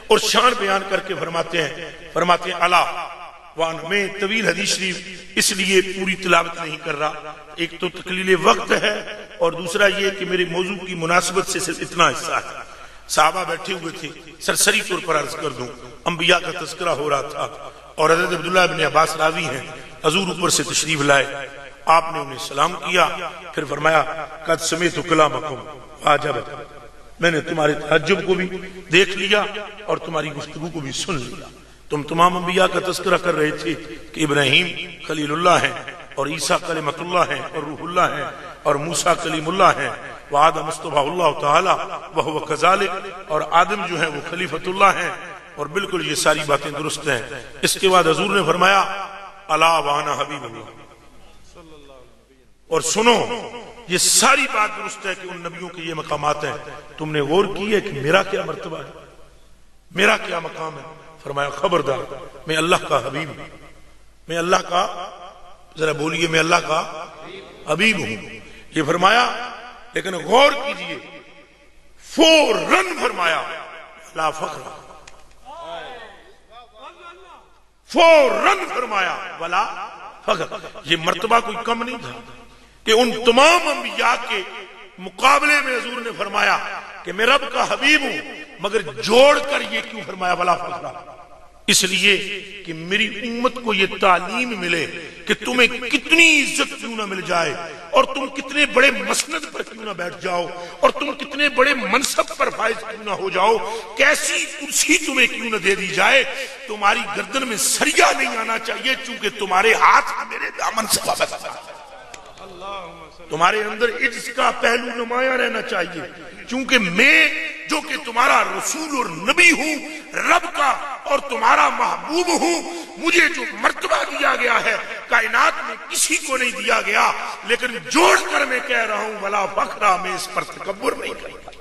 اور شان بیان کر کے فرماتے ہیں اللہ وان، میں طویل حدیث شریف اس لیے پوری تلاوت نہیں کر رہا، ایک تو تقلیل وقت ہے اور دوسرا یہ کہ میرے موضوع کی مناسبت سے صرف اتنا حصہ ہے۔ صحابہ بیٹھے ہوئے تھے، سرسری طور پر عرض کر دوں، انبیاء کا تذکرہ ہو رہا تھا اور حضرت عبداللہ بن عباس راوی ہیں، حضور اوپر سے تشریف لائے، آپ نے انہیں سلام کیا، پھر فرمایا قد سمعت کلامکم فعجبت، میں نے تمہارے تعجب کو بھی دیکھ لیا اور تمہاری گفتگو کو بھی سن لیا۔ تم تمام انبیاء کا تذکرہ کر رہے تھے کہ ابراہیم خلیل اللہ ہیں اور عیسیٰ کلمۃ اللہ ہیں اور روح اللہ ہیں اور موسیٰ کلیم اللہ ہیں، وآدم مصطفیٰ اللہ تعالی وہو کذالک، اور آدم جو ہیں وہ خلیفۃ اللہ ہیں، اور بالکل یہ ساری باتیں درست ہیں۔ اس کے بعد حضور نے فرمایا الا وانا حبیب اللہ، اور سنو یہ ساری بات درست ہے کہ ان نبیوں کے یہ مقامات ہیں، تم نے غور کی ہے کہ میرا کیا مرتبہ ہے، میرا کیا مقام ہے؟ فرمایا خبردار، میں اللہ کا حبیب ہوں، میں اللہ کا، ذرا بولیے، میں اللہ کا حبیب ہوں۔ یہ فرمایا، لیکن غور کیجئے، فوراً فرمایا لا فخر، فوراً فرمایا ولا فخر۔ یہ مرتبہ کوئی کم نہیں تھا کہ ان تمام انبیاء کے مقابلے میں حضور نے فرمایا کہ میں رب کا حبیب ہوں، مگر جوڑ کر یہ کیوں فرمایا ولا فخر؟ اس لیے کہ میری امت کو یہ تعلیم ملے کہ تمہیں کتنی عزت کیوں نہ مل جائے اور تم کتنے بڑے مسند پر کیوں نہ بیٹھ جاؤ اور تم کتنے بڑے منصب پر فائز کیوں نہ ہو جاؤ، کیسی کرسی تمہیں کیوں نہ دے دی جائے، تمہاری گردن میں سریا نہیں آنا چاہیے، چونکہ تمہارے ہاتھ میرے دامن سے وابستہ ہے۔ تمہارے اندر عجز کا پہلو نمایاں رہنا چاہیے، چونکہ میں جو کہ تمہارا رسول اور نبی ہوں، رب کا، اور تمہارا محبوب ہوں، مجھے جو مرتبہ دیا گیا ہے کائنات میں کسی کو نہیں دیا گیا، لیکن جوڑ کر میں کہہ رہا ہوں ولا فخر، میں اس پر تکبر نہیں کرتا۔